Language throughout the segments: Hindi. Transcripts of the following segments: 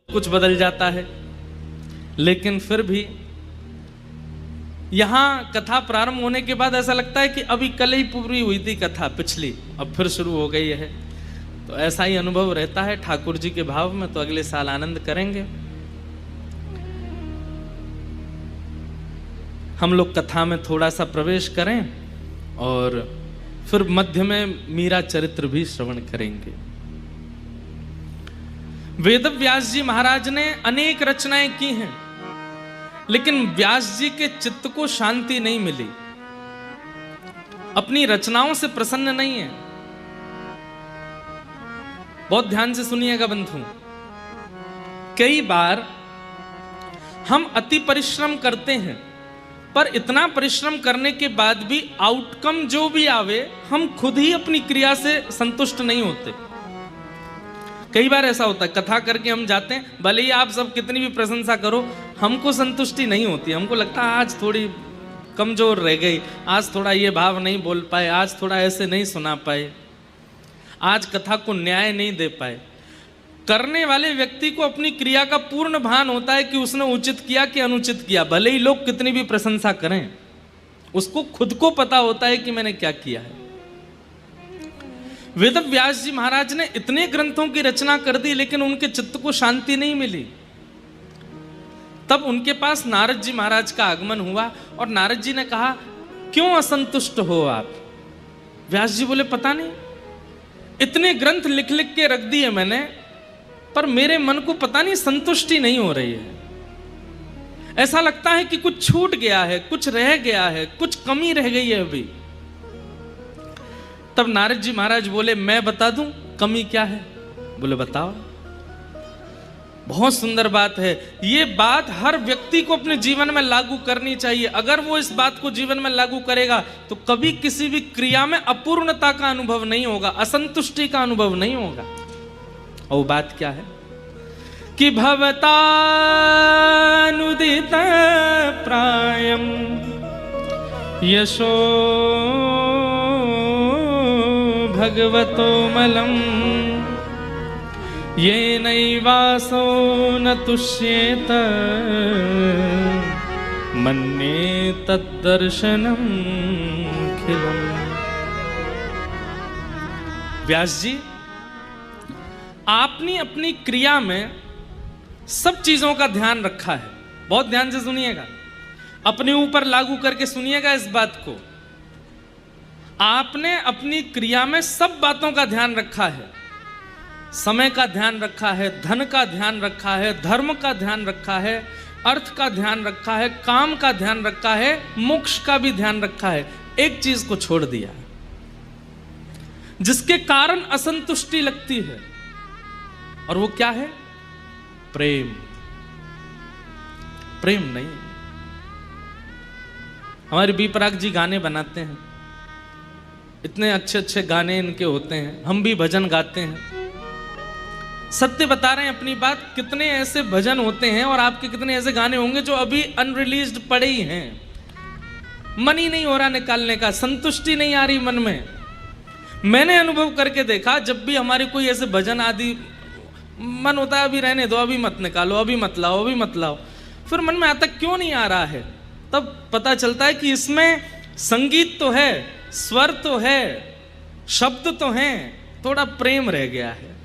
कुछ बदल जाता है। लेकिन फिर भी यहाँ कथा प्रारंभ होने के बाद ऐसा लगता है कि अभी कल ही पूरी हुई थी कथा पिछली, अब फिर शुरू हो गई है। तो ऐसा ही अनुभव रहता है ठाकुर जी के भाव में। तो अगले साल आनंद करेंगे। हम लोग कथा में थोड़ा सा प्रवेश करें और फिर मध्य में मीरा चरित्र भी श्रवण करेंगे। वेद व्यास जी महाराज ने अनेक रचनाएं की हैं, लेकिन व्यास जी के चित्त को शांति नहीं मिली, अपनी रचनाओं से प्रसन्न नहीं है। बहुत ध्यान से सुनिएगा बंधु। कई बार हम अति परिश्रम करते हैं, पर इतना परिश्रम करने के बाद भी आउटकम जो भी आवे, हम खुद ही अपनी क्रिया से संतुष्ट नहीं होते। कई बार ऐसा होता है, कथा करके हम जाते हैं, भले ही आप सब कितनी भी प्रशंसा करो, हमको संतुष्टि नहीं होती। हमको लगता है आज थोड़ी कमजोर रह गई, आज थोड़ा ये भाव नहीं बोल पाए, आज थोड़ा ऐसे नहीं सुना पाए, आज कथा को न्याय नहीं दे पाए। करने वाले व्यक्ति को अपनी क्रिया का पूर्ण भान होता है कि उसने उचित किया कि अनुचित किया। भले ही लोग कितनी भी प्रशंसा करें, उसको खुद को पता होता है कि मैंने क्या किया है। वेद व्यास जी महाराज ने इतने ग्रंथों की रचना कर दी, लेकिन उनके चित्त को शांति नहीं मिली। तब उनके पास नारद जी महाराज का आगमन हुआ और नारद जी ने कहा, क्यों असंतुष्ट हो आप? व्यास जी बोले, पता नहीं, इतने ग्रंथ लिख लिख के रख दिए मैंने, पर मेरे मन को पता नहीं संतुष्टि नहीं हो रही है। ऐसा लगता है कि कुछ छूट गया है, कुछ रह गया है, कुछ कमी रह गई है अभी। तब नारद जी महाराज बोले, मैं बता दूं कमी क्या है? बोले, बताओ। बहुत सुंदर बात है ये। बात हर व्यक्ति को अपने जीवन में लागू करनी चाहिए। अगर वो इस बात को जीवन में लागू करेगा तो कभी किसी भी क्रिया में अपूर्णता का अनुभव नहीं होगा, असंतुष्टि का अनुभव नहीं होगा। और वो बात क्या है कि भवतानुदित प्रायम यशो भगवतो मलम ये नैवासो न तुष्येत मन्ये तद्दर्शनम खिलम। व्यास जी, आपने अपनी क्रिया में सब चीजों का ध्यान रखा है। बहुत ध्यान से सुनिएगा, अपने ऊपर लागू करके सुनिएगा इस बात को। आपने अपनी क्रिया में सब बातों का ध्यान रखा है। समय का ध्यान रखा है, धन का ध्यान रखा है, धर्म का ध्यान रखा है, अर्थ का ध्यान रखा है, काम का ध्यान रखा है, मोक्ष का भी ध्यान रखा है। एक चीज को छोड़ दिया जिसके कारण असंतुष्टि लगती है, और वो क्या है? प्रेम। प्रेम नहीं। हमारे बी पराग जी गाने बनाते हैं, इतने अच्छे अच्छे गाने इनके होते हैं, हम भी भजन गाते हैं। सत्य बता रहे हैं अपनी बात। कितने ऐसे भजन होते हैं और आपके कितने ऐसे गाने होंगे जो अभी अनरिलीज्ड पड़े ही हैं, मन ही नहीं हो रहा निकालने का, संतुष्टि नहीं आ रही मन में। मैंने अनुभव करके देखा, जब भी हमारे कोई ऐसे भजन आदि मन होता है, अभी रहने दो, अभी मत निकालो, अभी मत लाओ, अभी मत लाओ, फिर मन में आता क्यों नहीं आ रहा है, तब पता चलता है कि इसमें संगीत तो है, स्वर तो है, शब्द तो हैं, थोड़ा प्रेम रह गया है,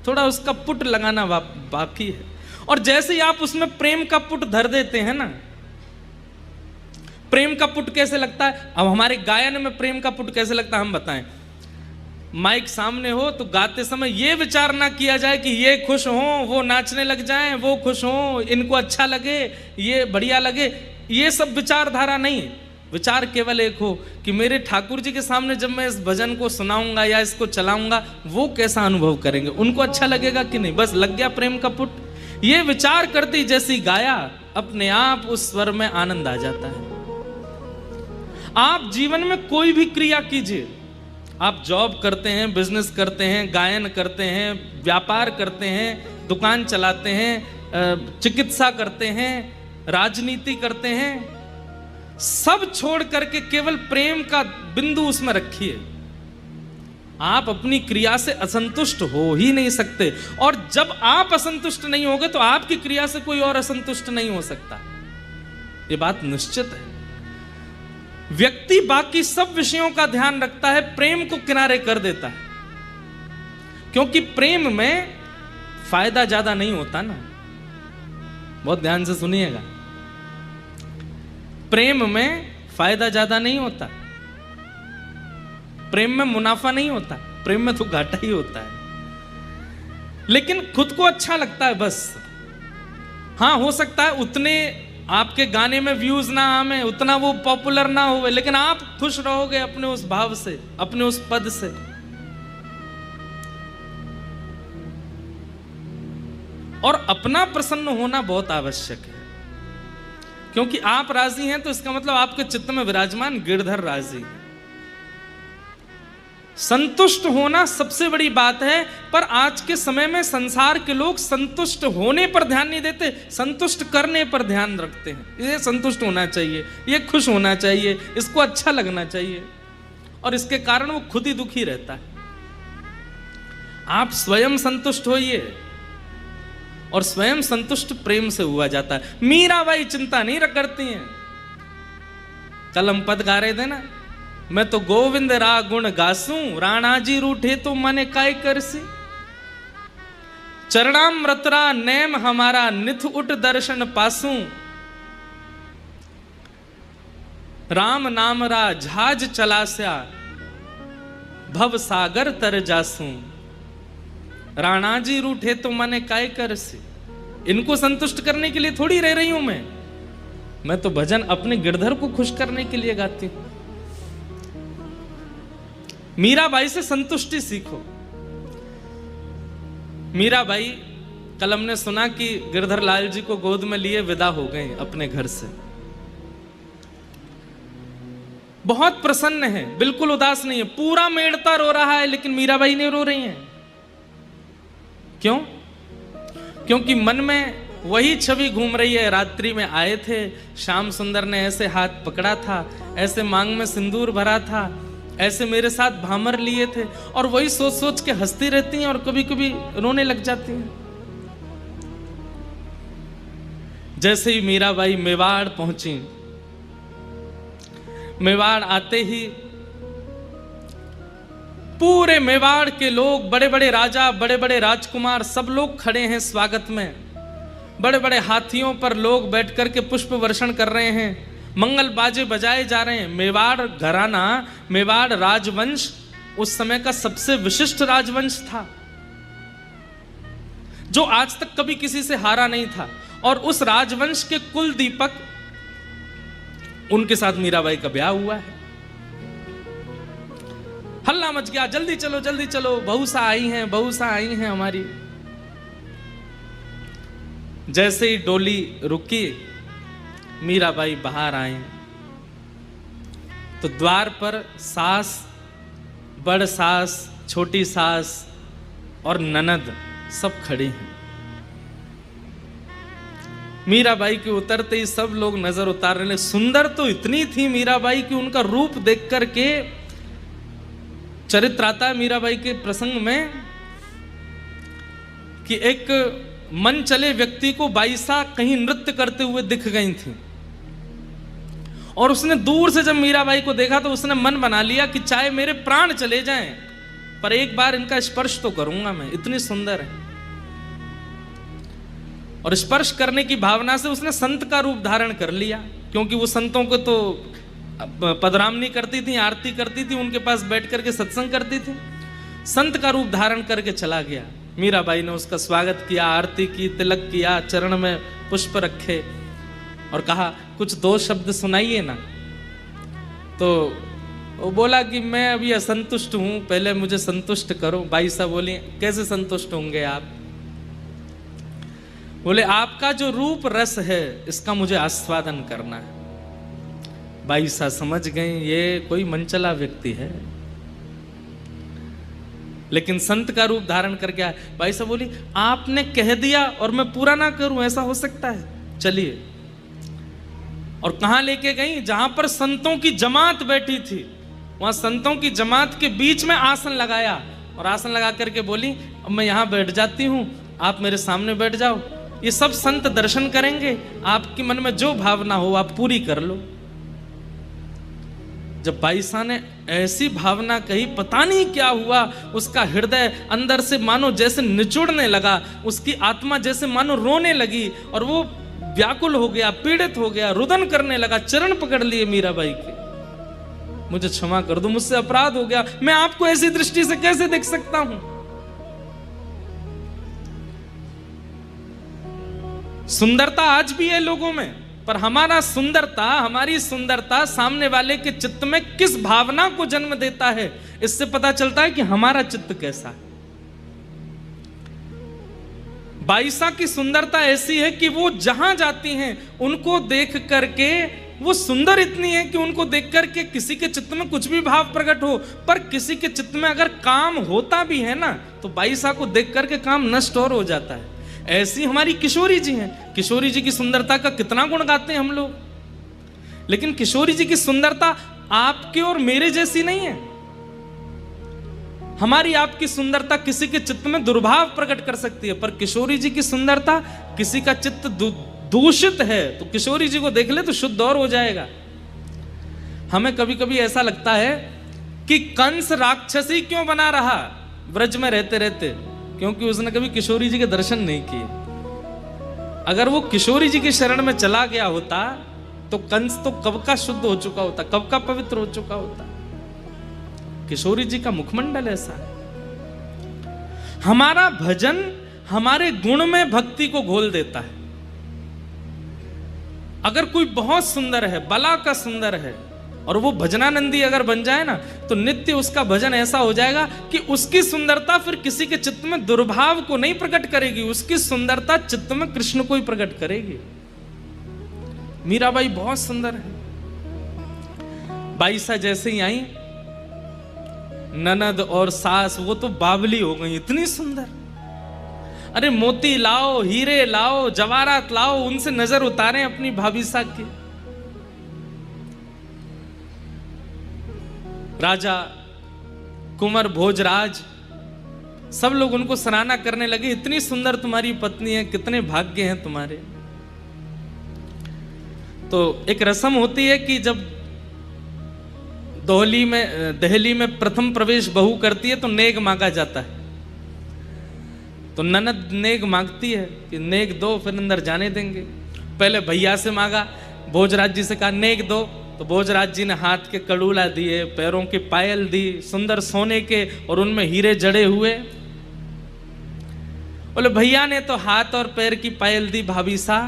थोड़ा उसका पुट लगाना बाकी है। और जैसे ही आप उसमें प्रेम का पुट धर देते हैं ना, प्रेम का पुट कैसे लगता है? अब हमारे गायन में प्रेम का पुट कैसे लगता है हम बताएं। माइक सामने हो तो गाते समय ये विचार ना किया जाए कि ये खुश हो, वो नाचने लग जाएं, वो खुश हो, इनको अच्छा लगे, ये बढ़िया लगे, ये सब विचारधारा नहीं। विचार केवल एक हो कि मेरे ठाकुर जी के सामने जब मैं इस भजन को सुनाऊंगा या इसको चलाऊंगा, वो कैसा अनुभव करेंगे, उनको अच्छा लगेगा कि नहीं। बस लग गया प्रेम का पुट। ये विचार करते जैसे गाया, अपने आप उस स्वर में आनंद आ जाता है। आप जीवन में कोई भी क्रिया कीजिए, आप जॉब करते हैं, बिजनेस करते हैं, गायन करते हैं, व्यापार करते हैं, दुकान चलाते हैं, चिकित्सा करते हैं, राजनीति करते हैं, सब छोड़ करके केवल प्रेम का बिंदु उसमें रखिए। आप अपनी क्रिया से असंतुष्ट हो ही नहीं सकते, और जब आप असंतुष्ट नहीं होगे तो आपकी क्रिया से कोई और असंतुष्ट नहीं हो सकता। ये बात निश्चित है। व्यक्ति बाकी सब विषयों का ध्यान रखता है, प्रेम को किनारे कर देता है, क्योंकि प्रेम में फायदा ज्यादा नहीं होता ना। बहुत ध्यान से सुनिएगा, प्रेम में फायदा ज्यादा नहीं होता, प्रेम में मुनाफा नहीं होता, प्रेम में तो घाटा ही होता है। लेकिन खुद को अच्छा लगता है बस। हाँ, हो सकता है उतने आपके गाने में व्यूज ना आवे, उतना वो पॉपुलर ना होवे, लेकिन आप खुश रहोगे अपने उस भाव से, अपने उस पद से। और अपना प्रसन्न होना बहुत आवश्यक है, क्योंकि आप राजी हैं तो इसका मतलब आपके चित्त में विराजमान गिरधर राजी है। संतुष्ट होना सबसे बड़ी बात है, पर आज के समय में संसार के लोग संतुष्ट होने पर ध्यान नहीं देते, संतुष्ट करने पर ध्यान रखते हैं। ये संतुष्ट होना चाहिए, ये खुश होना चाहिए, इसको अच्छा लगना चाहिए, और इसके कारण वो खुद ही दुखी रहता है। आप स्वयं संतुष्ट होइए, और स्वयं संतुष्ट प्रेम से हुआ जाता है। मीराबाई चिंता नहीं करती हैं। कल हम पद गा रहे थे ना, मैं तो गोविंद रा गुण गासूं, राणा जी रूठे तो मने काय करसी। चरणामृत रा नेम हमारा, निथ उठ दर्शन पासूं। राम नाम रा झाज चलास्या, भव सागर तर जासूं। राणा जी रूठे तो मने काय करसी। इनको संतुष्ट करने के लिए थोड़ी रह रही हूं मैं तो भजन अपने गिरधर को खुश करने के लिए गाती हूं। मीराबाई से संतुष्टि सीखो। मीराबाई, कल हमने सुना कि गिरधर लाल जी को गोद में लिए विदा हो गए अपने घर से। बहुत प्रसन्न है, बिल्कुल उदास नहीं है, पूरा मेड़ता रो रहा है, लेकिन मीराबाई नहीं रो रही हैं। क्यों? क्योंकि मन में वही छवि घूम रही है। रात्रि में आए थे, श्याम सुंदर ने ऐसे हाथ पकड़ा था, ऐसे मांग में सिंदूर भरा था, ऐसे मेरे साथ भामर लिए थे, और वही सोच सोच के हंसती रहती हैं और कभी कभी रोने लग जाती हैं। जैसे ही मीराबाई मेवाड़ पहुंची, मेवाड़ आते ही पूरे मेवाड़ के लोग, बड़े बड़े राजा, बड़े बड़े राजकुमार, सब लोग खड़े हैं स्वागत में। बड़े बड़े हाथियों पर लोग बैठ करके पुष्प वर्षण कर रहे हैं, मंगल बाजे बजाए जा रहे हैं। मेवाड़ घराना, मेवाड़ राजवंश उस समय का सबसे विशिष्ट राजवंश था, जो आज तक कभी किसी से हारा नहीं था। और उस राजवंश के कुल दीपक, उनके साथ मीराबाई का ब्याह हुआ है। हल्ला मच गया, जल्दी चलो जल्दी चलो, बहुसा आई हैं, बहुसा आई हैं हमारी। जैसे ही डोली रुकी, मीराबाई बाहर आए तो द्वार पर सास, बड़ सास, छोटी सास और ननद सब खड़ी हैं। मीराबाई के उतरते ही सब लोग नजर उतारने लगे। सुंदर तो इतनी थी मीराबाई कि उनका रूप देख करके, चरित्र आता है मीराबाई के प्रसंग में कि एक मन चले व्यक्ति को बाईसा कहीं नृत्य करते हुए दिख गई थी, और उसने दूर से जब मीराबाई को देखा तो उसने मन बना लिया कि चाहे मेरे प्राण चले जाएं, पर एक बार इनका स्पर्श तो करूंगा मैं, इतनी सुंदर है। और स्पर्श करने की भावना से उसने संत का रूप धारण कर लिया, क्योंकि वो संतों को तो पदरामनी करती थी, आरती करती थी, उनके पास बैठ करके सत्संग करती थी। संत का रूप धारण करके चला गया। मीराबाई ने उसका स्वागत किया, आरती की, तिलक किया, चरण में पुष्प रखे और कहा कुछ दो शब्द सुनाइए ना। तो वो बोला कि मैं अभी असंतुष्ट हूं, पहले मुझे संतुष्ट करो। बाई साहब बोली कैसे संतुष्ट होंगे आप? बोले आपका जो रूप रस है इसका मुझे आस्वादन करना है। बाई साहब समझ गए ये कोई मनचला व्यक्ति है, लेकिन संत का रूप धारण करके आया। भाई साहब बोली आपने कह दिया और मैं पूरा ना करूं, ऐसा हो सकता है? चलिए। और कहां लेके गई? जहां पर संतों की जमात बैठी थी, वहां संतों की जमात के बीच में आसन लगाया और आसन लगा करके बोली, अब मैं यहां बैठ जाती हूं, आप मेरे सामने बैठ जाओ, ये सब संत दर्शन करेंगे, आपके मन में जो भावना हो आप पूरी कर लो। जब बाईसा ने ऐसी भावना कही, पता नहीं क्या हुआ, उसका हृदय अंदर से मानो जैसे निचुड़ने लगा, उसकी आत्मा जैसे मानो रोने लगी और वो व्याकुल हो गया, पीड़ित हो गया, रुदन करने लगा, चरण पकड़ लिए मीराबाई के, मुझे क्षमा कर दो, मुझसे अपराध हो गया, मैं आपको ऐसी दृष्टि से कैसे देख सकता हूं। सुंदरता आज भी है लोगों में, पर हमारा सुंदरता, हमारी सुंदरता सामने वाले के चित्त में किस भावना को जन्म देता है, इससे पता चलता है कि हमारा चित्त कैसा है। बाईसा की सुंदरता ऐसी है कि वो जहां जाती हैं उनको देख करके, वो सुंदर इतनी है कि उनको देख करके किसी के चित्त में कुछ भी भाव प्रकट हो, पर किसी के चित्त में अगर काम होता भी है ना, तो बाईसा को देख करके काम नष्ट और हो जाता है। ऐसी हमारी किशोरी जी हैं। किशोरी जी की सुंदरता का कितना गुण गाते हैं हम लोग, लेकिन किशोरी जी की सुंदरता आपके और मेरे जैसी नहीं है। हमारी आपकी सुंदरता किसी के चित्त में दुर्भाव प्रकट कर सकती है, पर किशोरी जी की सुंदरता किसी का चित्त दूषित है तो किशोरी जी को देख ले तो शुद्ध और हो जाएगा। हमें कभी कभी ऐसा लगता है कि कंस राक्षसी क्यों बना रहा ब्रज में रहते रहते, क्योंकि उसने कभी किशोरी जी के दर्शन नहीं किए। अगर वो किशोरी जी की शरण में चला गया होता तो कंस तो कब का शुद्ध हो चुका होता, कब का पवित्र हो चुका होता। किशोरी जी का मुखमंडल ऐसा है। हमारा भजन हमारे गुण में भक्ति को घोल देता है। अगर कोई बहुत सुंदर है, बला का सुंदर है, और वो भजनानंदी अगर बन जाए ना, तो नित्य उसका भजन ऐसा हो जाएगा कि उसकी सुंदरता फिर किसी के चित्त में दुर्भाव को नहीं प्रकट करेगी, उसकी सुंदरता चित्त में कृष्ण को ही प्रकट करेगी। मीराबाई बहुत सुंदर है। बाईसा जैसे ही आई, ननद और सास वो तो बावली हो गई, इतनी सुंदर। अरे मोती लाओ, हीरे लाओ, जवाहरात लाओ, उनसे नजर उतारें अपनी भाभी सा की। राजा कुंवर भोजराज सब लोग उनको सराहना करने लगे, इतनी सुंदर तुम्हारी पत्नी है, कितने भाग्य हैं तुम्हारे। तो एक रस्म होती है कि जब दहली में प्रथम प्रवेश बहू करती है तो नेग मांगा जाता है। तो ननद नेग मांगती है कि नेग दो, फिर अंदर जाने देंगे। पहले भैया से मांगा, भोजराज जी से कहा नेग दो, तो भोजराज जी ने हाथ के कड़ूला दिए, पैरों के पायल दी, सुंदर सोने के और उनमें हीरे जड़े हुए। बोले भैया ने तो हाथ और पैर की पायल दी भाभी सा,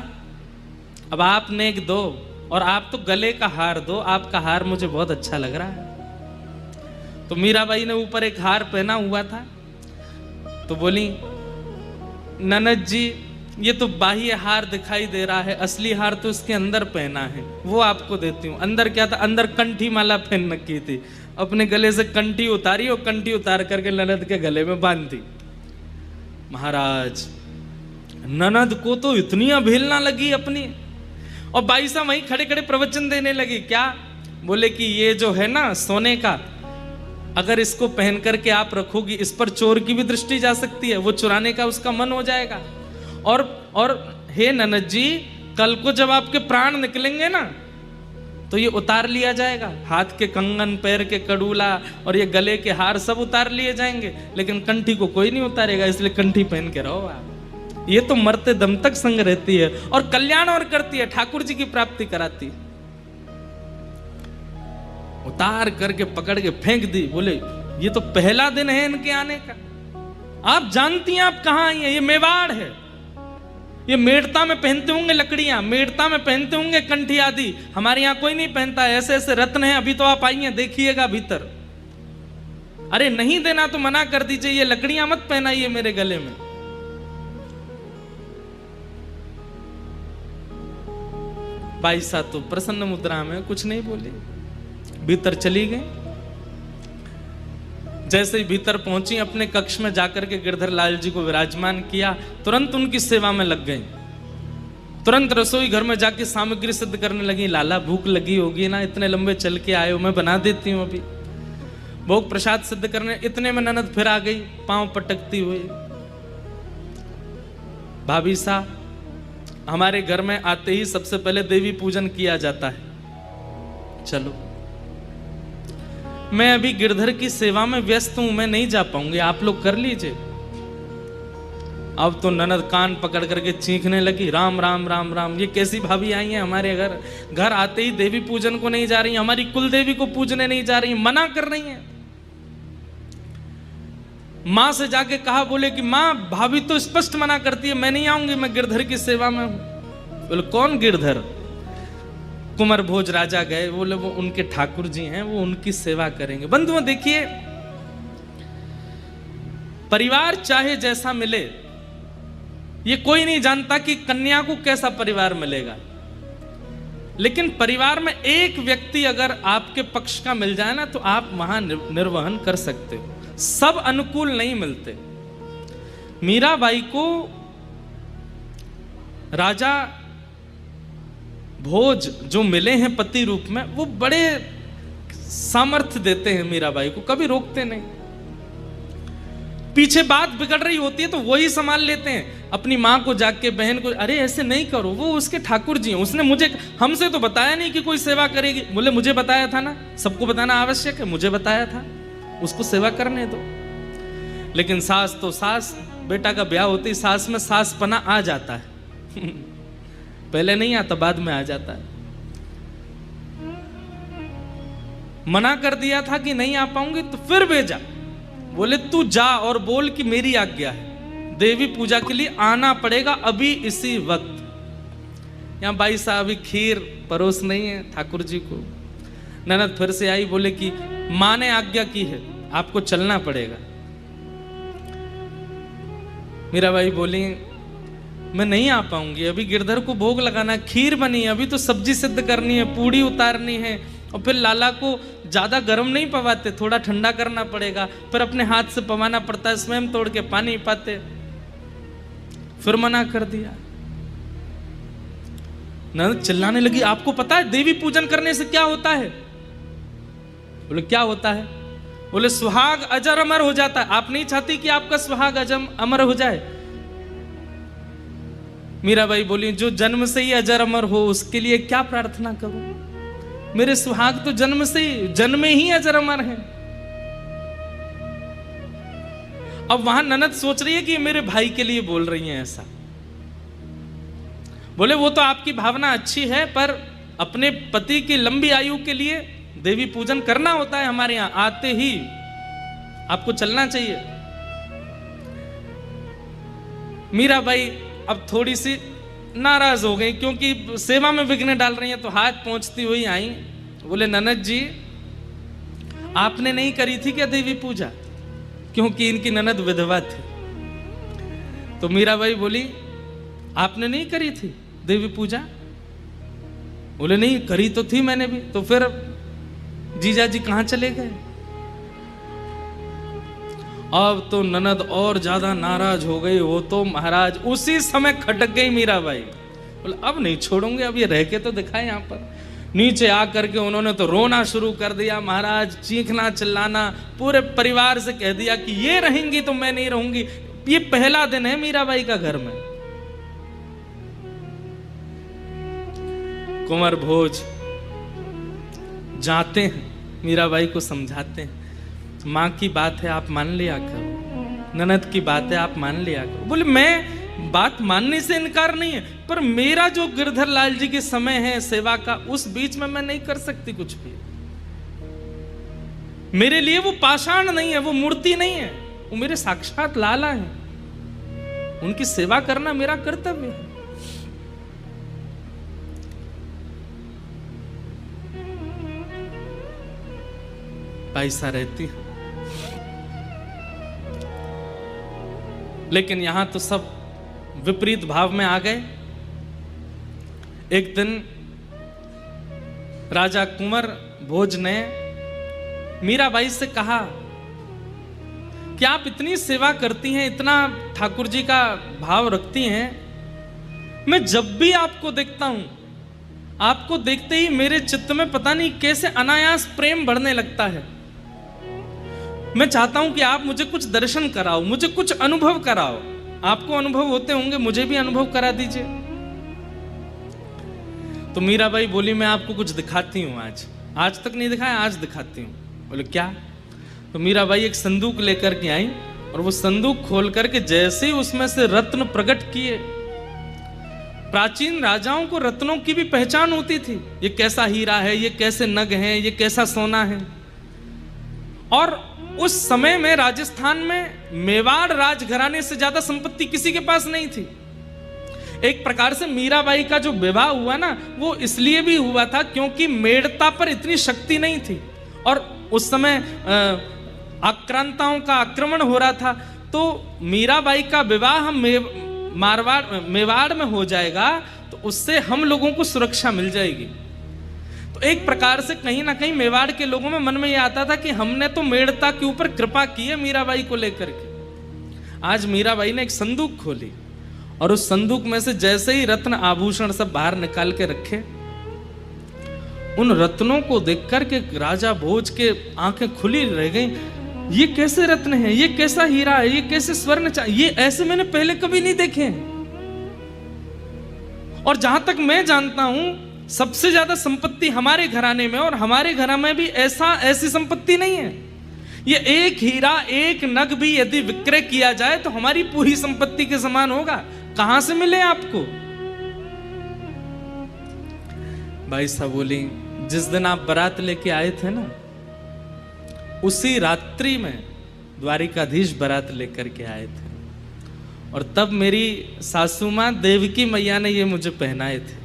अब आप नेक दो, और आप तो गले का हार दो, आपका हार मुझे बहुत अच्छा लग रहा है। तो मीराबाई ने ऊपर एक हार पहना हुआ था, तो बोली ननद जी ये तो बाह्य हार दिखाई दे रहा है, असली हार तो इसके अंदर पहना है, वो आपको देती हूँ। अंदर क्या था? अंदर कंठी माला पहन रखी थी। अपने गले से कंठी उतारी और कंठी उतार करके ननद के गले में बांध दी। महाराज ननद को तो इतनी अवहेलना लगी अपनी, और बाईसा वहीं खड़े खड़े प्रवचन देने लगी। क्या बोले कि ये जो है ना सोने का, अगर इसको पहन करके आप रखोगी, इस पर चोर की भी दृष्टि जा सकती है, वो चुराने का उसका मन हो जाएगा। और हे ननद जी, कल को जब आपके प्राण निकलेंगे ना, तो ये उतार लिया जाएगा। हाथ के कंगन, पैर के कड़ूला और ये गले के हार सब उतार लिए जाएंगे, लेकिन कंठी को कोई नहीं उतारेगा, इसलिए कंठी पहन के रहो आप। ये तो मरते दम तक संग रहती है और कल्याण और करती है, ठाकुर जी की प्राप्ति कराती है। उतार करके पकड़ के फेंक दी। बोले ये तो पहला दिन है इनके आने का, आप जानती हैं आप कहां आई हैं? ये मेवाड़ है, ये मेड़ता में पहनते होंगे लकड़ियां, मेड़ता में पहनते होंगे कंठी आदि, हमारे यहां कोई नहीं पहनता। ऐसे ऐसे रत्न हैं, अभी तो आप आई हैं, देखिएगा भीतर। अरे नहीं देना तो मना कर दीजिए, ये लकड़ियां मत पहनाइए मेरे गले में। बाईसा तो प्रसन्न मुद्रा में कुछ नहीं बोली, भीतर चली गई। जैसे ही भीतर पहुंची, अपने कक्ष में जाकर के गिरधर लाल जी को विराजमान किया, तुरंत उनकी सेवा में लग गई। तुरंत रसोई घर में जाके सामग्री सिद्ध करने लगी। लाला भूख लगी होगी ना, इतने लंबे चल के आए हो, मैं बना देती हूँ अभी। भोग प्रसाद सिद्ध करने, इतने में ननद फिर आ गई पांव पटकती हुई। भाभी साहब, हमारे घर में आते ही सबसे पहले देवी पूजन किया जाता है। चलो, मैं अभी गिरधर की सेवा में व्यस्त हूं, मैं नहीं जा पाऊंगी, आप लोग कर लीजिए। अब तो ननद कान पकड़ करके चीखने लगी, राम राम राम राम, ये कैसी भाभी आई हैं हमारे घर, घर आते ही देवी पूजन को नहीं जा रही, हमारी कुल देवी को पूजने नहीं जा रही, मना कर रही हैं। मां से जाके कहा, बोले कि मां, भाभी तो स्पष्ट मना करती है, मैं नहीं आऊंगी, मैं गिरधर की सेवा में हूं। बोले कौन गिरधर? कुंवर भोज राजा गए, बोले वो उनके ठाकुर जी हैं, वो उनकी सेवा करेंगे। बंधुओं देखिए, परिवार चाहे जैसा मिले, ये कोई नहीं जानता कि कन्या को कैसा परिवार मिलेगा, लेकिन परिवार में एक व्यक्ति अगर आपके पक्ष का मिल जाए ना, तो आप वहां निर्वहन कर सकते हो। सब अनुकूल नहीं मिलते। मीराबाई को राजा भोज जो मिले हैं पति रूप में, वो बड़े सामर्थ्य देते हैं मीराबाई को, कभी रोकते नहीं। पीछे बात बिगड़ रही होती है तो वही संभाल लेते हैं। अपनी मां को जाके, बहन को, अरे ऐसे नहीं करो, वो उसके ठाकुर जी हैं, उसने मुझे, हमसे तो बताया नहीं कि कोई सेवा करेगी। बोले मुझे बताया था ना, सबको बताना आवश्यक है, मुझे बताया था, उसको सेवा करने दो। लेकिन सास तो सास, बेटा का ब्याह होते ही सास में सासपना आ जाता है पहले नहीं आता, बाद में आ जाता है। मना कर दिया था कि नहीं आ पाऊंगी, तो फिर भेजा, बोले तू जा और बोल कि मेरी आज्ञा है, देवी पूजा के लिए आना पड़ेगा अभी इसी वक्त। यहां भाई साहब अभी खीर परोस नहीं है ठाकुर जी को। ननद फिर से आई, बोले कि मां ने आज्ञा की है, आपको चलना पड़ेगा। मीराबाई बोली, मैं नहीं आ पाऊंगी, अभी गिरधर को भोग लगाना, खीर बनी, अभी तो सब्जी सिद्ध करनी है, पूड़ी उतारनी है, और फिर लाला को ज्यादा गर्म नहीं पवाते, थोड़ा ठंडा करना पड़ेगा, फिर अपने हाथ से पवाना पड़ता है, स्वयं तोड़ के पानी पाते। फिर मना कर दिया। ननद चिल्लाने लगी, आपको पता है देवी पूजन करने से क्या होता है? बोले क्या होता है? बोले सुहाग अजर अमर हो जाता है। आप नहीं चाहती कि आपका सुहाग अमर हो जाए? मीराबाई बोली, जो जन्म से ही अजर अमर हो उसके लिए क्या प्रार्थना करूं? मेरे सुहाग तो जन्म से ही, जन्मे ही अजर अमर है। अब वहां ननद सोच रही है कि मेरे भाई के लिए बोल रही हैं ऐसा। बोले वो तो आपकी भावना अच्छी है, पर अपने पति की लंबी आयु के लिए देवी पूजन करना होता है, हमारे यहां आते ही आपको चलना चाहिए। मीराबाई अब थोड़ी सी नाराज हो गई, क्योंकि सेवा में विघ्न डाल रही हैं, तो हाथ पहुंचती हुई आई। बोले ननद जी, आपने नहीं करी थी क्या देवी पूजा? क्योंकि इनकी ननद विधवा थी। तो मीराबाई बोली, आपने नहीं करी थी देवी पूजा? बोले नहीं करी तो थी मैंने भी। तो फिर जीजा जी कहां चले गए? अब तो ननद और ज्यादा नाराज हो गई। वो तो महाराज उसी समय खटक गई मीराबाई। बोले अब नहीं छोड़ूंगे, अब ये रह के तो दिखाए। यहाँ पर नीचे आकर के उन्होंने तो रोना शुरू कर दिया महाराज, चीखना चिल्लाना, पूरे परिवार से कह दिया कि ये रहेंगी तो मैं नहीं रहूंगी। ये पहला दिन है मीराबाई का घर में। कुंवर भोज जाते हैं, मीराबाई को समझाते हैं, माँ की बात है आप मान लिया करो, ननद की बात है आप मान लिया करो। बोले मैं बात मानने से इनकार नहीं है, पर मेरा जो गिरधर लाल जी के समय है सेवा का, उस बीच में मैं नहीं कर सकती कुछ भी। मेरे लिए वो पाषाण नहीं है, वो मूर्ति नहीं है, वो मेरे साक्षात लाला है। उनकी सेवा करना मेरा कर्तव्य है। पैसा रहती है, लेकिन यहां तो सब विपरीत भाव में आ गए। एक दिन राजा कुंवर भोज ने मीराबाई से कहा कि आप इतनी सेवा करती हैं, इतना ठाकुर जी का भाव रखती हैं, मैं जब भी आपको देखता हूं, आपको देखते ही मेरे चित्त में पता नहीं कैसे अनायास प्रेम बढ़ने लगता है। मैं चाहता हूं कि आप मुझे कुछ दर्शन कराओ, मुझे कुछ अनुभव कराओ। आपको अनुभव होते होंगे, मुझे भी अनुभव करा दीजिए। तो मीराबाई बोली, मैं आपको कुछ दिखाती हूं। आज तक नहीं दिखाया, आज दिखाती हूं। बोले क्या? तो मीराबाई एक संदूक लेकर के आई और वो संदूक खोल करके जैसे ही उसमें से रत्न प्रकट किए। प्राचीन राजाओं को रत्नों की भी पहचान होती थी, ये कैसा हीरा है, ये कैसे नग है, ये कैसा सोना है। और उस समय में राजस्थान में मेवाड़ राजघराने से ज्यादा संपत्ति किसी के पास नहीं थी। एक प्रकार से मीराबाई का जो विवाह हुआ ना, वो इसलिए भी हुआ था क्योंकि मेड़ता पर इतनी शक्ति नहीं थी और उस समय आक्रांताओं का आक्रमण हो रहा था। तो मीराबाई का विवाह मेवाड़ में हो जाएगा तो उससे हम लोगों को सुरक्षा मिल जाएगी। तो एक प्रकार से कहीं ना कहीं मेवाड़ के लोगों में मन में यह आता था कि हमने तो मेड़ता के ऊपर कृपा की है मीराबाई को लेकर के। आज मीराबाई ने एक संदूक खोली और उस संदूक में से जैसे ही रत्न आभूषण सब बाहर निकाल के रखे, उन रत्नों को देख करके राजा भोज के आंखें खुली रह गई। ये कैसे रत्न है, ये कैसा हीरा है, ये कैसे स्वर्ण, ये ऐसे मैंने पहले कभी नहीं देखे। और जहां तक मैं जानता हूं सबसे ज्यादा संपत्ति हमारे घराने में, और हमारे घर में भी ऐसी संपत्ति नहीं है। ये एक हीरा, एक नग भी यदि विक्रय किया जाए तो हमारी पूरी संपत्ति के समान होगा। कहां से मिले आपको? भाई साहब बोली, जिस दिन आप बारात लेके आए थे ना, उसी रात्रि में द्वारिकाधीश बारात लेकर के आए थे और तब मेरी सासू मां देवकी मैया ने ये मुझे पहनाए थे।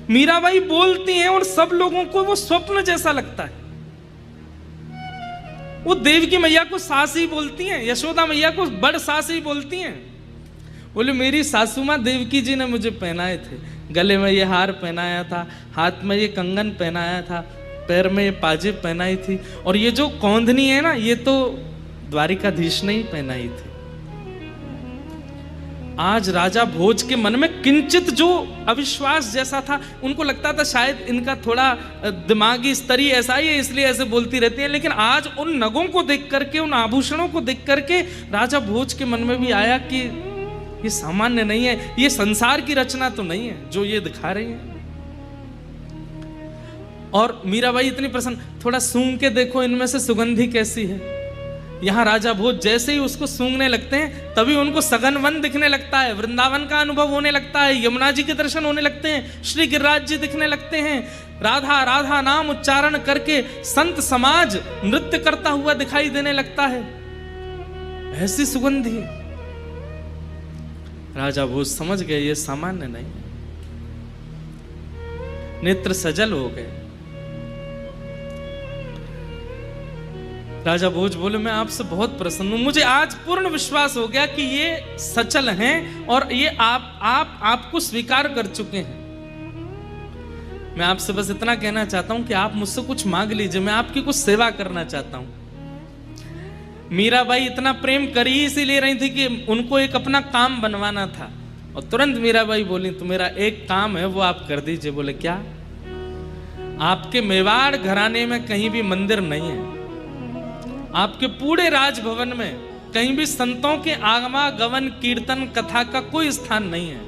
मीराबाई बोलती हैं और सब लोगों को वो स्वप्न जैसा लगता है। वो देवकी मैया को सास ही बोलती हैं, यशोदा मैया को बड़ सास ही बोलती हैं। बोले मेरी सासू मां देवकी जी ने मुझे पहनाए थे। गले में ये हार पहनाया था, हाथ में ये कंगन पहनाया था, पैर में ये पाजेब पहनाई थी, और ये जो कौंधनी है ना, ये तो द्वारिकाधीश ने ही पहनाई थी। आज राजा भोज के मन में किंचित जो अविश्वास जैसा था, उनको लगता था शायद इनका थोड़ा दिमागी स्तर ही ऐसा ही है, इसलिए ऐसे बोलती रहती है। लेकिन आज उन नगों को देख करके, उन आभूषणों को देख करके राजा भोज के मन में भी आया कि ये सामान्य नहीं है, ये संसार की रचना तो नहीं है जो ये दिखा रही है। और मीराबाई इतनी प्रसन्न, थोड़ा सूंघ के देखो इनमें से सुगंधी कैसी है। यहां राजा भोज जैसे ही उसको सूंघने लगते हैं तभी उनको सघन वन दिखने लगता है, वृंदावन का अनुभव होने लगता है, यमुना जी के दर्शन होने लगते हैं, श्री गिरिराज जी दिखने लगते हैं। राधा राधा नाम उच्चारण करके संत समाज नृत्य करता हुआ दिखाई देने लगता है। ऐसी सुगंधी। राजा भोज समझ गए ये सामान्य नहीं है, नेत्र सजल हो गए। राजा भोज बोले मैं आपसे बहुत प्रसन्न हूं, मुझे आज पूर्ण विश्वास हो गया कि ये सचल हैं और ये आपको स्वीकार कर चुके हैं। मैं आपसे बस इतना कहना चाहता हूं कि आप मुझसे कुछ मांग लीजिए, मैं आपकी कुछ सेवा करना चाहता हूं। मीराबाई इतना प्रेम कर ही इसीलिए रही थी कि उनको एक अपना काम बनवाना था, और तुरंत मीराबाई बोली तो मेरा एक काम है वो आप कर दीजिए। बोले क्या? आपके मेवाड़ घराने में कहीं भी मंदिर नहीं है, आपके पूरे राजभवन में कहीं भी संतों के आगमन कीर्तन कथा का कोई स्थान नहीं है।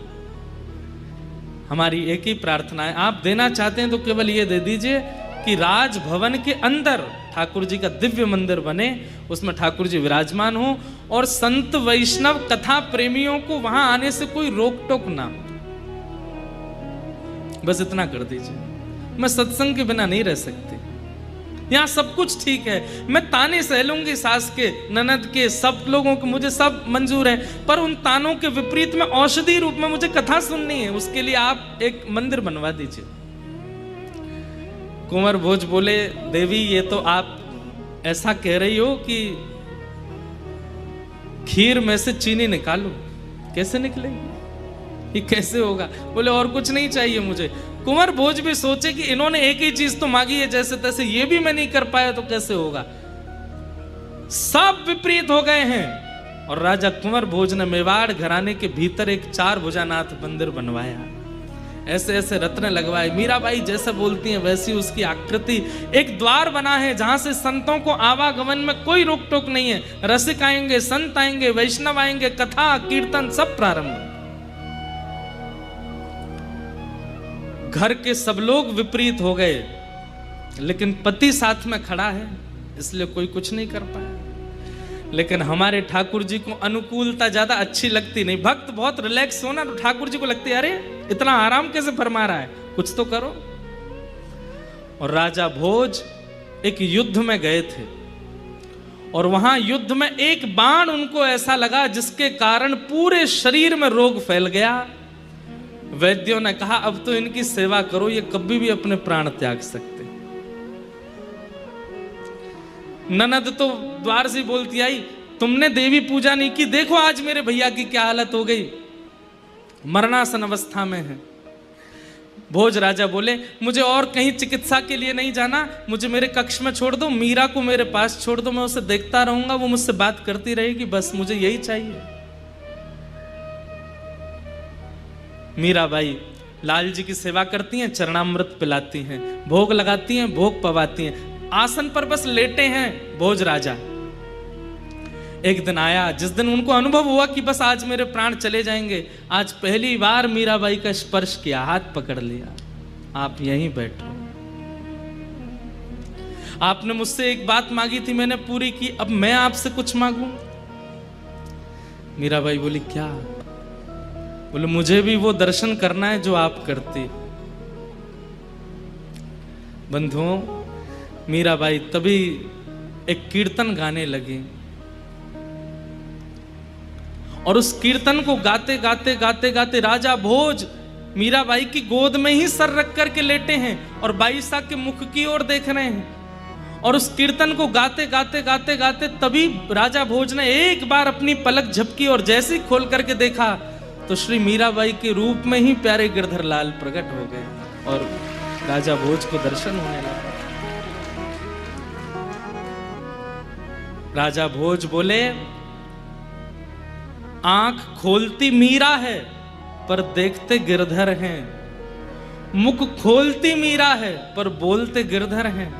हमारी एक ही प्रार्थना है, आप देना चाहते हैं तो केवल ये दे दीजिए कि राजभवन के अंदर ठाकुर जी का दिव्य मंदिर बने, उसमें ठाकुर जी विराजमान हो और संत वैष्णव कथा प्रेमियों को वहां आने से कोई रोक टोक ना हो। बस इतना कर दीजिए। मैं सत्संग के बिना नहीं रह सकती। यहां सब कुछ ठीक है, मैं ताने सह लूंगी सास के, ननद के, सब लोगों के, मुझे सब मंजूर है, पर उन तानों के विपरीत में औषधि रूप में मुझे कथा सुननी है। उसके लिए आप एक मंदिर बनवा दीजिए। कुंवर भोज बोले देवी ये तो आप ऐसा कह रही हो कि खीर में से चीनी निकालो, कैसे निकलेगी, ये कैसे होगा? बोले और कुछ नहीं चाहिए मुझे। कुंवर भोज भी सोचे कि इन्होंने एक ही चीज तो मांगी है जैसे तैसे, ये भी मैं नहीं कर पाया तो कैसे होगा। सब विपरीत हो गए हैं और राजा कुंवर भोज ने मेवाड़ घराने के भीतर एक 4 भुजानाथ मंदिर बनवाया। ऐसे ऐसे रत्न लगवाए। मीराबाई जैसे बोलती हैं वैसी उसकी आकृति। एक द्वार बना है जहां से संतों को आवागमन में कोई रोक टोक नहीं है। रसिक आएंगे, संत आएंगे, वैष्णव आएंगे, कथा कीर्तन सब प्रारंभ। घर के सब लोग विपरीत हो गए, लेकिन पति साथ में खड़ा है इसलिए कोई कुछ नहीं कर पाया। लेकिन हमारे ठाकुर जी को अनुकूलता ज्यादा अच्छी लगती नहीं। भक्त बहुत रिलैक्स होना तो ठाकुर जी को लगती है अरे इतना आराम कैसे फरमा रहा है, कुछ तो करो। और राजा भोज एक युद्ध में गए थे और वहां युद्ध में एक बाण उनको ऐसा लगा जिसके कारण पूरे शरीर में रोग फैल गया। वैद्यों ने कहा अब तो इनकी सेवा करो, ये कभी भी अपने प्राण त्याग सकते। ननद तो द्वार से बोलती आई तुमने देवी पूजा नहीं की, देखो आज मेरे भैया की क्या हालत हो गई, मरणासन अवस्था में है। भोज राजा बोले मुझे और कहीं चिकित्सा के लिए नहीं जाना, मुझे मेरे कक्ष में छोड़ दो, मीरा को मेरे पास छोड़ दो, मैं उसे देखता रहूंगा, वो मुझसे बात करती रहेगी, बस मुझे यही चाहिए। मीराबाई लाल जी की सेवा करती हैं, चरणामृत पिलाती हैं, भोग लगाती हैं, भोग पवाती हैं। आसन पर बस लेटे हैं भोज राजा। एक दिन आया जिस दिन उनको अनुभव हुआ कि बस आज मेरे प्राण चले जाएंगे। आज पहली बार मीराबाई का स्पर्श किया, हाथ पकड़ लिया, आप यहीं बैठो। आपने मुझसे एक बात मांगी थी, मैंने पूरी की, अब मैं आपसे कुछ मांगू? मीराबाई बोली क्या? बोले मुझे भी वो दर्शन करना है जो आप करती। बंधुओं, मीराबाई तभी एक कीर्तन गाने लगी और उस कीर्तन को गाते गाते गाते गाते राजा भोज मीराबाई की गोद में ही सर रख करके लेटे हैं और बाईसा के मुख की ओर देख रहे हैं। और उस कीर्तन को गाते गाते गाते गाते तभी राजा भोज ने एक बार अपनी पलक झपकी और जैसे ही खोल करके देखा तो श्री मीराबाई के रूप में ही प्यारे गिरधर लाल प्रकट हो गए और राजा भोज को दर्शन होने लगा। राजा भोज बोले आंख खोलती मीरा है पर देखते गिरधर हैं, मुख खोलती मीरा है पर बोलते गिरधर हैं,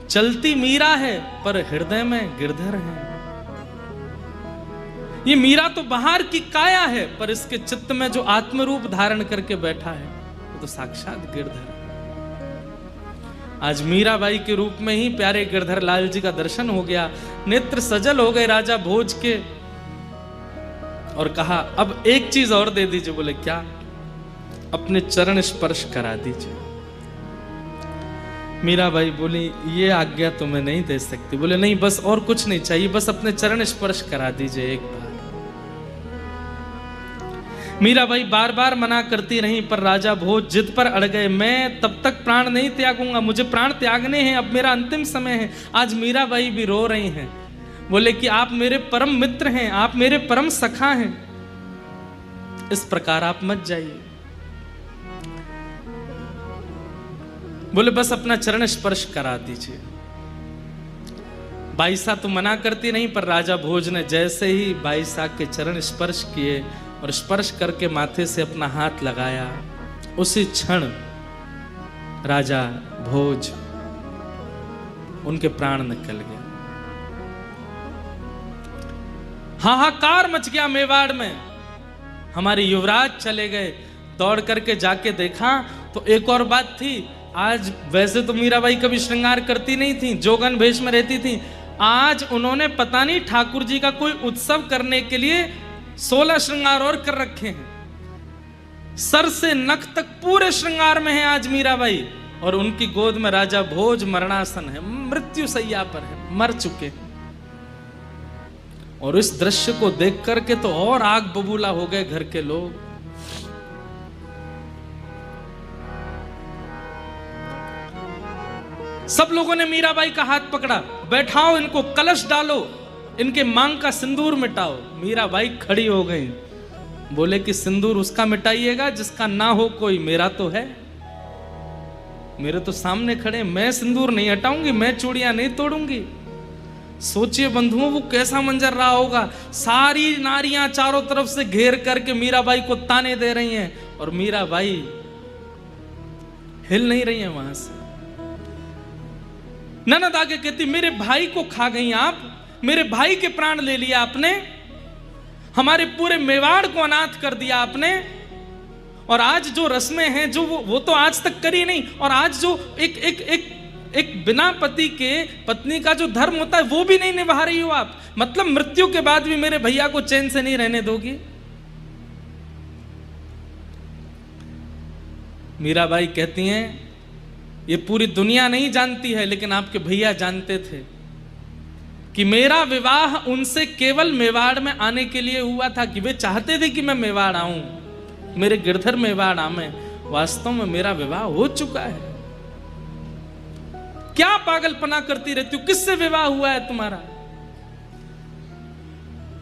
चलती मीरा है पर हृदय में गिरधर हैं। ये मीरा तो बाहर की काया है पर इसके चित्त में जो आत्मरूप धारण करके बैठा है वो तो साक्षात गिरधर है। आज मीराबाई के रूप में ही प्यारे गिरधर लाल जी का दर्शन हो गया, नेत्र सजल हो गए राजा भोज के। और कहा अब एक चीज और दे दीजिए। बोले क्या? अपने चरण स्पर्श करा दीजिए। मीराबाई बोली ये आज्ञा तो मैं नहीं दे सकती। बोले नहीं, बस और कुछ नहीं चाहिए, बस अपने चरण स्पर्श करा दीजिए एक बार। मीराबाई बार बार मना करती रही पर राजा भोज जिद पर अड़ गए, मैं तब तक प्राण नहीं त्यागूंगा, मुझे प्राण त्यागने हैं, अब मेरा अंतिम समय है। आज मीराबाई भी रो रही हैं। बोले कि आप मेरे परम मित्र हैं, आप मेरे परम सखा हैं, इस प्रकार आप मत जाइए। बोले बस अपना चरण स्पर्श करा दीजिए। बाईसा तो मना करती नहीं पर राजा भोज ने जैसे ही बाईसा के चरण स्पर्श किए और स्पर्श करके माथे से अपना हाथ लगाया, उसी क्षण राजा भोज उनके प्राण निकल गए। हाहाकार मच गया मेवाड़ में। हमारे युवराज चले गए, दौड़ करके जाके देखा तो एक और बात थी। आज वैसे तो मीराबाई कभी श्रृंगार करती नहीं थी, जोगन भेष में रहती थी। आज उन्होंने पता नहीं ठाकुर जी का कोई उत्सव करने के लिए 16 श्रृंगार और कर रखे हैं। सर से नख तक पूरे श्रृंगार में है आज मीराबाई। और उनकी गोद में राजा भोज मरणासन है, मृत्यु सैया पर है, मर चुके हैं। और इस दृश्य को देख करके तो और आग बबूला हो गए घर के लोग। सब लोगों ने मीराबाई का हाथ पकड़ा, बैठाओ इनको, कलश डालो, इनके मांग का सिंदूर मिटाओ। मीराबाई खड़ी हो गई। बोले कि सिंदूर उसका मिटाइएगा जिसका ना हो कोई, मेरा तो है, मेरे तो सामने खड़े, मैं सिंदूर नहीं हटाऊंगी, मैं चूड़ियां नहीं तोड़ूंगी। सोचिए बंधुओं वो कैसा मंजर रहा होगा। सारी नारियां चारों तरफ से घेर करके मीराबाई को ताने दे रही हैं और मीराबाई हिल नहीं रही है वहां से। ननद आगे कहती, मेरे भाई को खा गई आप, मेरे भाई के प्राण ले लिया आपने, हमारे पूरे मेवाड़ को अनाथ कर दिया आपने, और आज जो रस्में हैं जो वो तो आज तक करी नहीं, और आज जो एक बिना पति के पत्नी का जो धर्म होता है वो भी नहीं निभा रही हो आप। मतलब मृत्यु के बाद भी मेरे भैया को चैन से नहीं रहने दोगी। मीराबाई कहती हैं, ये पूरी दुनिया नहीं जानती है, लेकिन आपके भैया जानते थे कि मेरा विवाह उनसे केवल मेवाड़ में आने के लिए हुआ था, कि वे चाहते थे कि मैं मेवाड़ आऊं, मेरे गिरधर मेवाड़ आवे। वास्तव में मेरा विवाह हो चुका है। क्या पागलपना करती रहती हो, किससे विवाह हुआ है तुम्हारा?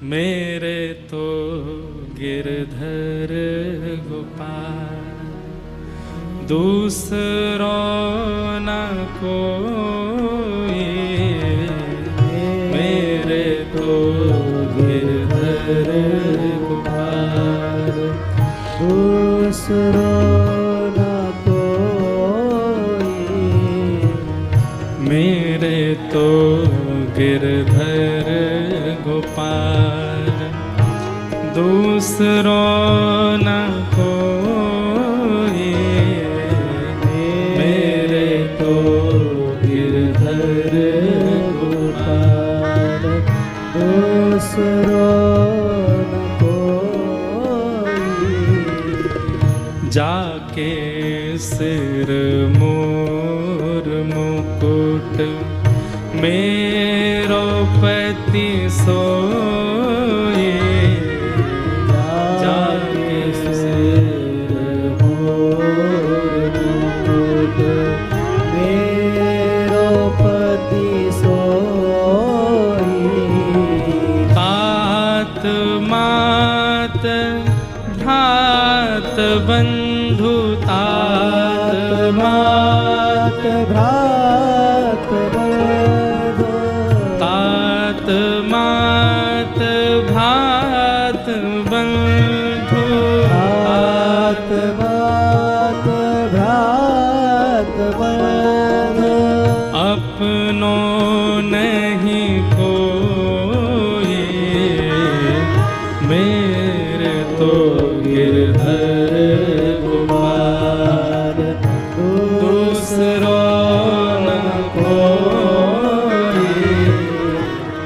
मेरे तो गिरधर गोपाल दूसरो न कोई, मेरे तो गिरधर गोपाल दूसरो न कोई, मेरे तो गिरधर गोपाल दूसरो न कोई, मेरे तो गिरधर गोपाल दूसरो न कोई। जाके सिर मोर मुकुट मेरो पति सोए, जाके सिर मोर मुकुट मेरो पति सोए, तात मात भ्रात बंधु, तात मात भ्रात बंधु, तात मात भ्रात बंधु, तात मात भ्रात बंधु, अपनो नहीं कोई, मेरे तो गिरधर गोपाल दूसरो न कोई,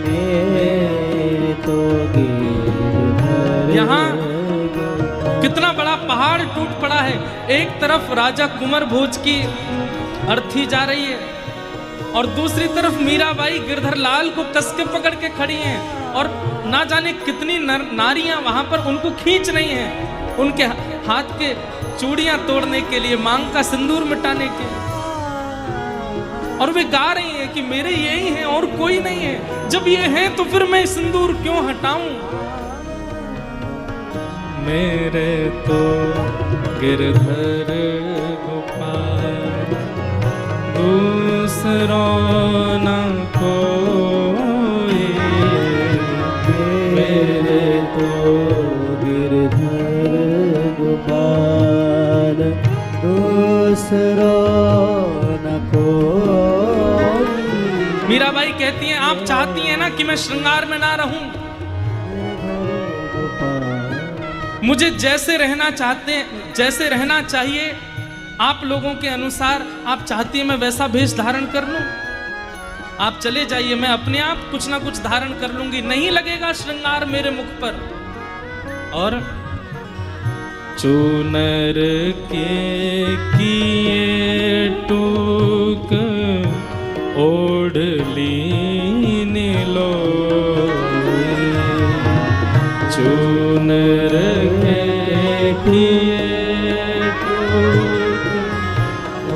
मेरे तो गिरधर। यहाँ कितना बड़ा पहाड़ टूट पड़ा है। एक तरफ राजा कुंवर भोज की अर्थी जा रही है, और दूसरी तरफ मीराबाई गिरधर लाल को कस के पकड़ के खड़ी हैं, और ना जाने कितनी नारियां वहां पर उनको खींच रही हैं, उनके हाथ के चूड़ियां तोड़ने के लिए, मांग का सिंदूर मिटाने के लिए। और वे गा रही हैं कि मेरे यही हैं और कोई नहीं है, जब ये हैं तो फिर मैं सिंदूर क्यों हटाऊं। मेरे तो गिरधर गोपाल दूसरो न कोई, मेरे तो गिरधर गोपाल दूसरो न कोई। मीराबाई कहती हैं, आप चाहती हैं ना कि मैं श्रृंगार में ना रहूं, मुझे जैसे रहना चाहिए आप लोगों के अनुसार, आप चाहती हैं मैं वैसा वेश धारण कर लूं, आप चले जाइए, मैं अपने आप कुछ ना कुछ धारण कर लूंगी, नहीं लगेगा श्रृंगार मेरे मुख पर। और चूनर के किए टूक ओढ़ली नीलो, चूनर के किए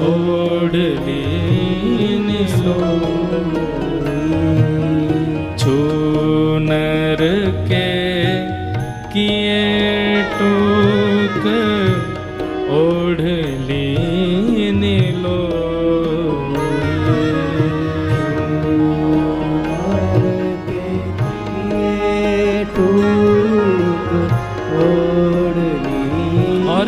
ओढ़ली नीलो, चूनर के किए टूक ओढ़ली नीलो, और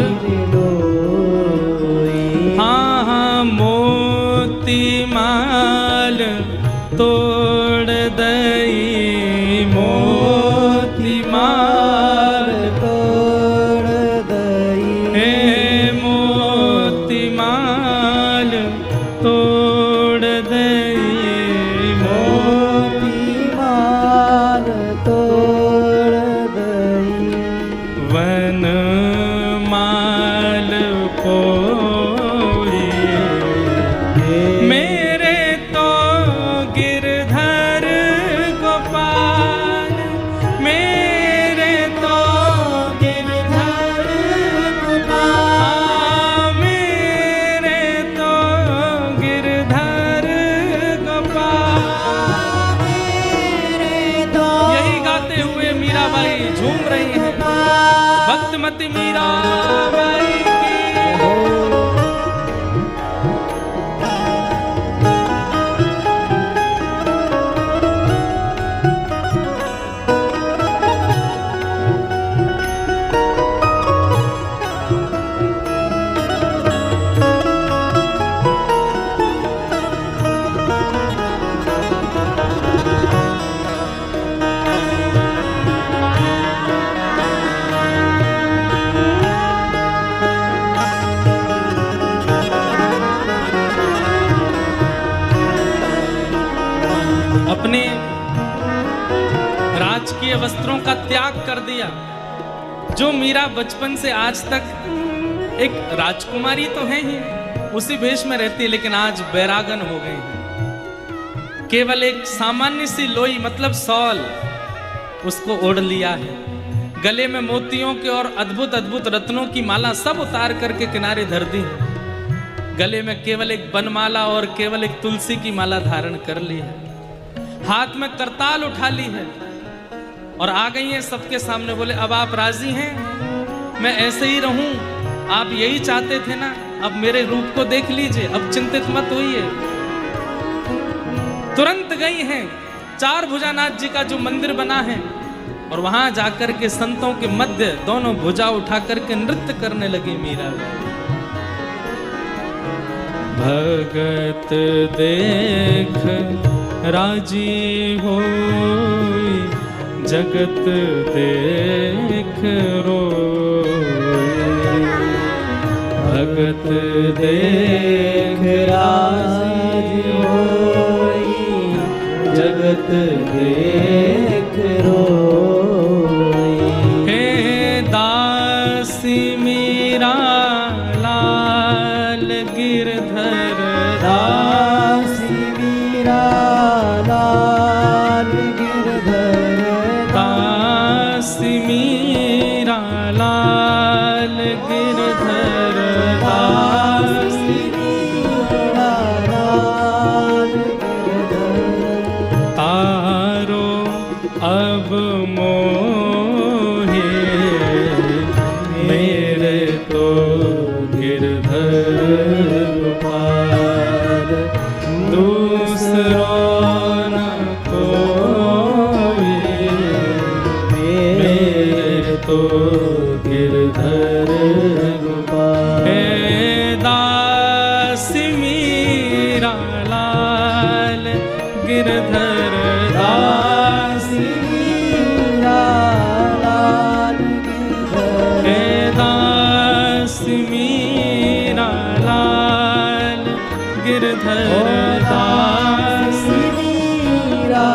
राष्ट्रीय वस्त्रों का त्याग कर दिया। जो मीरा बचपन से आज तक एक राजकुमारी तो है ही, उसी वेश में रहती है, लेकिन आज बैरागन हो गई है। केवल एक सामान्य सी लोई मतलब शॉल उसको ओढ़ लिया है। गले में मोतियों के और अद्भुत अद्भुत रत्नों की माला सब उतार करके किनारे धर दी है। गले में केवल एक बनमाला और केवल एक तुलसी की माला धारण कर ली है। हाथ में करताल उठा ली है और आ गई है सबके सामने। बोले अब आप राजी हैं? मैं ऐसे ही रहूं? आप यही चाहते थे ना? अब मेरे रूप को देख लीजिए, अब चिंतित मत होइए। तुरंत गई हैं चार भुजानाथ जी का जो मंदिर बना है और वहां जाकर के संतों के मध्य दोनों भुजा उठा करके नृत्य करने लगी मीरा। भगत देख राजी होई, जगत देख रोई। भगत देख राजी होई, जगत देख रोई। हे दासी मीरा लाल गिरधर, दासी मीरा लाल गिरधर, दासी मीरा लाल गिरधर, दासी मीरा लाल गिरधर। तारो अब मोहे मेरे तो गिरधर गोपाल, दूसरो न कोई मेरे तो गिरधर गोपाल। हे दासी मीरा लाल गिरधर, दासी मीरा लाल गिरधर, हे दासी मीरा लाल गिरधर, दासी मीरा